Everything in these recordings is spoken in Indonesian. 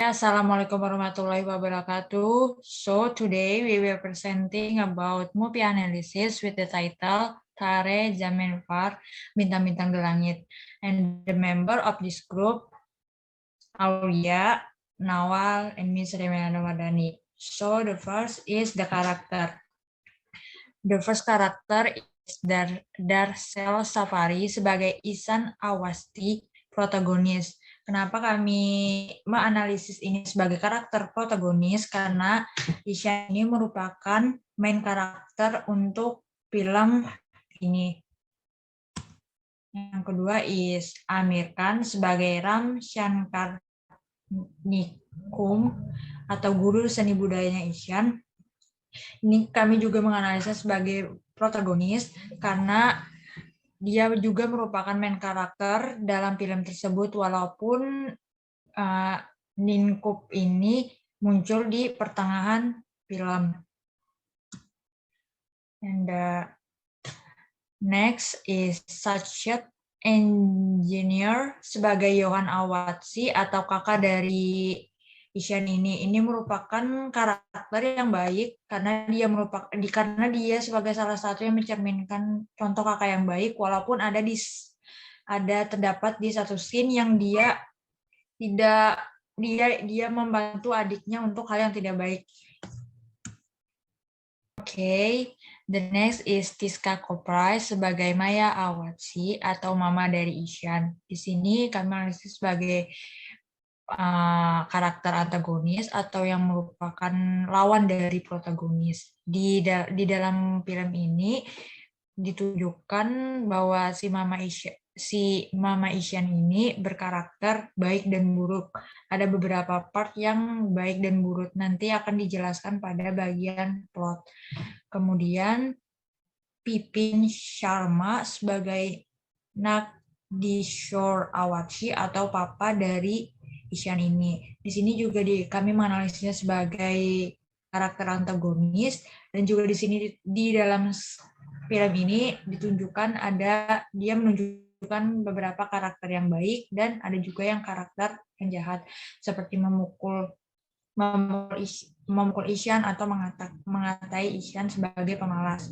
Assalamualaikum warahmatullahi wabarakatuh. So today we will presenting about movie analysis with the title Tare Zaman Far, Bintang-Bintang di Langit. And the member of this group, Aulia, Nawal, and Miss Remena Wadani. So the first is the character. The first character is Darcel Safari sebagai Ihsan Awasti, protagonis. Kenapa kami menganalisis ini sebagai karakter protagonis? Karena Ihsan ini merupakan main karakter untuk film ini. Yang kedua is Amir Khan sebagai Ram Shankar Nikum atau guru seni budayanya Ihsan. Ini kami juga menganalisa sebagai protagonis karena dia juga merupakan main karakter dalam film tersebut walaupun Ninkup ini muncul di pertengahan film. And next is Sachet Engineer sebagai Yohan Awatsi atau kakak dari Ihsan ini. Ini merupakan karakter yang baik karena dia sebagai salah satu yang mencerminkan contoh kakak yang baik walaupun terdapat di satu scene yang dia membantu adiknya untuk hal yang tidak baik. Okay, the next is Tiska Koprai sebagai Maya Awatsi atau mama dari Ihsan. Di sini kami analisis sebagai karakter antagonis atau yang merupakan lawan dari protagonis. Di dalam film ini ditunjukkan bahwa si Mama Ihsan ini berkarakter baik dan buruk. Ada beberapa part yang baik dan buruk, nanti akan dijelaskan pada bagian plot. Kemudian Pipin Sharma sebagai Nagdishore Awatsi atau papa dari Ihsan ini. Di sini juga kami menganalisisnya sebagai karakter antagonis dan juga di sini di dalam film ini ditunjukkan dia menunjukkan beberapa karakter yang baik dan ada juga yang karakter yang jahat seperti memukul Ihsan atau mengatai Ihsan sebagai pemalas.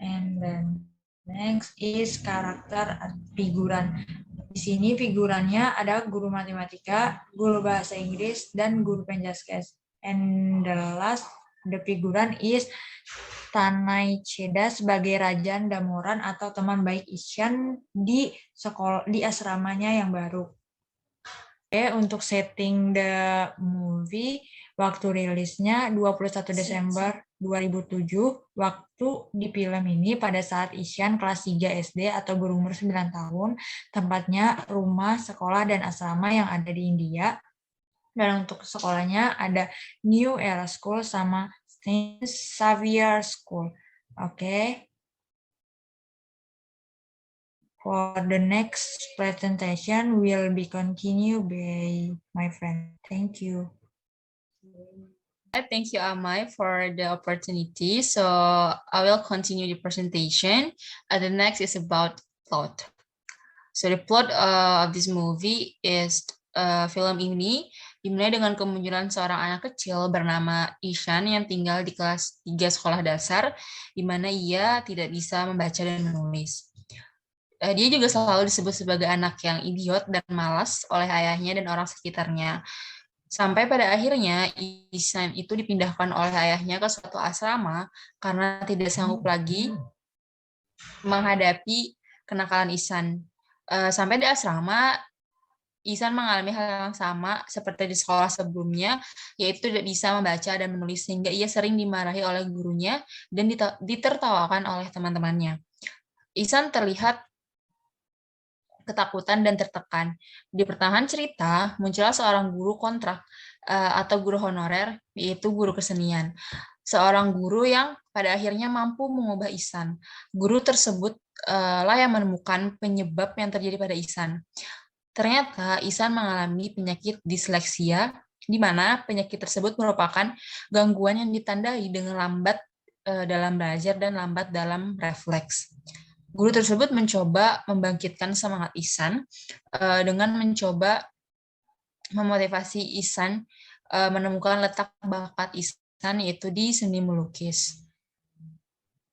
And then next is karakter figuran. Di sini figurannya ada guru matematika, guru bahasa Inggris, dan guru penjaskes. And the last, the figuran is Tanai Cheda sebagai Rajan Damoran atau teman baik Ihsan di asramanya yang baru. Oke, untuk setting the movie, waktu rilisnya 21 Desember 2007, waktu di film ini pada saat Ihsan kelas 3 SD atau berumur 9 tahun, tempatnya rumah, sekolah, dan asrama yang ada di India. Dan untuk sekolahnya ada New Era School sama Saint Xavier School. Oke. For the next presentation will be continued by my friend. Thank you. Thank you, Amai, for the opportunity. So I will continue the presentation. The next is about plot. So the plot of this movie is film ini dimulai dengan kemunculan seorang anak kecil bernama Ihsan yang tinggal di kelas 3 sekolah dasar, di mana ia tidak bisa membaca dan menulis. Dia juga selalu disebut sebagai anak yang idiot dan malas oleh ayahnya dan orang sekitarnya. Sampai pada akhirnya Ihsan itu dipindahkan oleh ayahnya ke suatu asrama karena tidak sanggup lagi menghadapi kenakalan Ihsan. Sampai di asrama, Ihsan mengalami hal yang sama seperti di sekolah sebelumnya, yaitu tidak bisa membaca dan menulis sehingga ia sering dimarahi oleh gurunya dan ditertawakan oleh teman-temannya. Ihsan terlihat ketakutan dan tertekan. Di pertengahan cerita, muncullah seorang guru kontrak atau guru honorer, yaitu guru kesenian. Seorang guru yang pada akhirnya mampu mengubah Ihsan. Guru tersebut lah yang menemukan penyebab yang terjadi pada Ihsan. Ternyata Ihsan mengalami penyakit disleksia, di mana penyakit tersebut merupakan gangguan yang ditandai dengan lambat dalam belajar dan lambat dalam refleks. Guru tersebut mencoba membangkitkan semangat Ihsan dengan mencoba memotivasi Ihsan menemukan letak bakat Ihsan yaitu di seni melukis.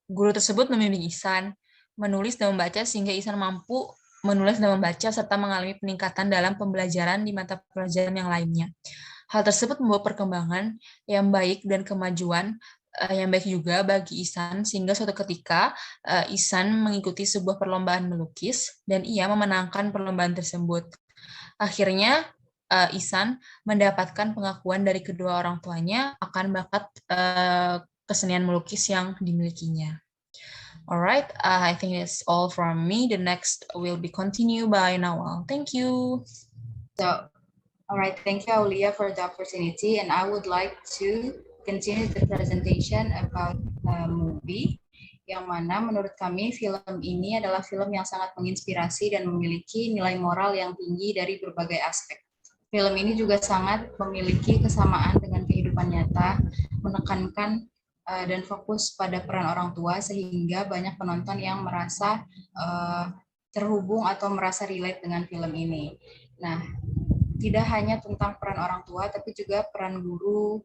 Guru tersebut membimbing Ihsan menulis dan membaca sehingga Ihsan mampu menulis dan membaca serta mengalami peningkatan dalam pembelajaran di mata pelajaran yang lainnya. Hal tersebut membawa perkembangan yang baik dan kemajuan yang baik juga bagi Ihsan sehingga suatu ketika Ihsan mengikuti sebuah perlombaan melukis dan ia memenangkan perlombaan tersebut. Akhirnya Ihsan mendapatkan pengakuan dari kedua orang tuanya akan bakat kesenian melukis yang dimilikinya. Alright, I think that's all from me. The next will be continued by Nawal. Thank you. So, all right, thank you, Aulia, for the opportunity, and I would like to continue the presentation about a movie yang mana menurut kami film ini adalah film yang sangat menginspirasi dan memiliki nilai moral yang tinggi dari berbagai aspek. Film ini juga sangat memiliki kesamaan dengan kehidupan nyata, menekankan dan fokus pada peran orang tua sehingga banyak penonton yang merasa terhubung atau merasa relate dengan film ini. Nah, tidak hanya tentang peran orang tua, tapi juga peran guru,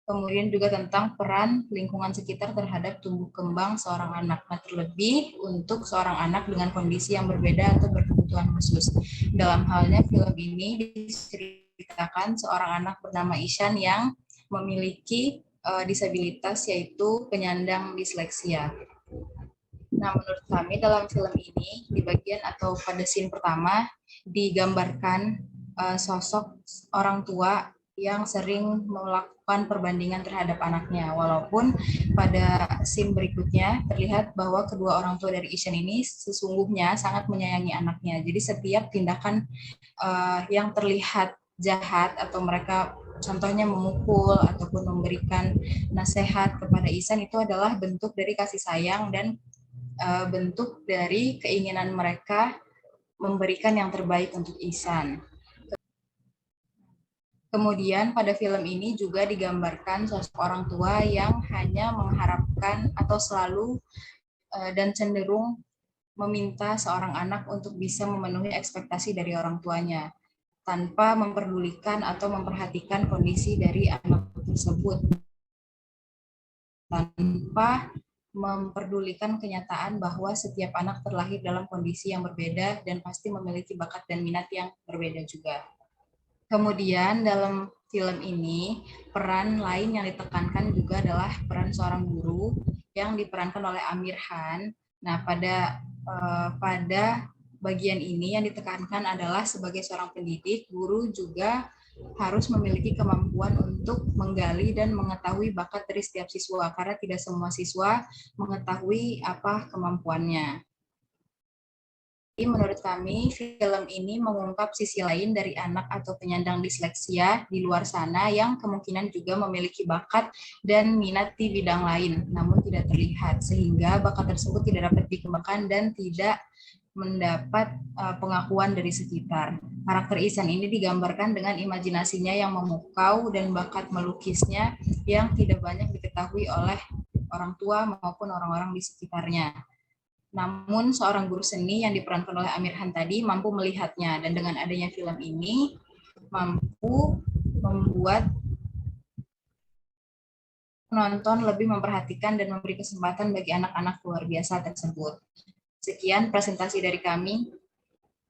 kemudian juga tentang peran lingkungan sekitar terhadap tumbuh kembang seorang anak. Nah, terlebih untuk seorang anak dengan kondisi yang berbeda atau berkebutuhan khusus. Dalam halnya film ini diceritakan seorang anak bernama Ihsan yang memiliki disabilitas yaitu penyandang disleksia. Nah, menurut kami dalam film ini di bagian atau pada scene pertama digambarkan sosok orang tua yang sering melakukan perbandingan terhadap anaknya. Walaupun pada scene berikutnya terlihat bahwa kedua orang tua dari Ihsan ini sesungguhnya sangat menyayangi anaknya. Jadi setiap tindakan yang terlihat jahat atau mereka contohnya memukul ataupun memberikan nasihat kepada Ihsan itu adalah bentuk dari kasih sayang dan bentuk dari keinginan mereka memberikan yang terbaik untuk Ihsan. Kemudian pada film ini juga digambarkan sosok orang tua yang hanya mengharapkan atau selalu dan cenderung meminta seorang anak untuk bisa memenuhi ekspektasi dari orang tuanya tanpa memperdulikan atau memperhatikan kondisi dari anak tersebut, tanpa memperdulikan kenyataan bahwa setiap anak terlahir dalam kondisi yang berbeda dan pasti memiliki bakat dan minat yang berbeda juga. Kemudian dalam film ini peran lain yang ditekankan juga adalah peran seorang guru yang diperankan oleh Amir Khan. Nah, pada bagian ini yang ditekankan adalah sebagai seorang pendidik, guru juga harus memiliki kemampuan untuk menggali dan mengetahui bakat dari setiap siswa karena tidak semua siswa mengetahui apa kemampuannya. Menurut kami, film ini mengungkap sisi lain dari anak atau penyandang disleksia di luar sana yang kemungkinan juga memiliki bakat dan minat di bidang lain, namun tidak terlihat, sehingga bakat tersebut tidak dapat dikembangkan dan tidak mendapat pengakuan dari sekitar. Karakter Ihsan ini digambarkan dengan imajinasinya yang memukau dan bakat melukisnya yang tidak banyak diketahui oleh orang tua maupun orang-orang di sekitarnya. Namun seorang guru seni yang diperankan oleh Amir Khan tadi mampu melihatnya, dan dengan adanya film ini mampu membuat penonton lebih memperhatikan dan memberi kesempatan bagi anak-anak luar biasa tersebut. Sekian presentasi dari kami.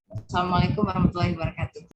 Assalamualaikum warahmatullahi wabarakatuh.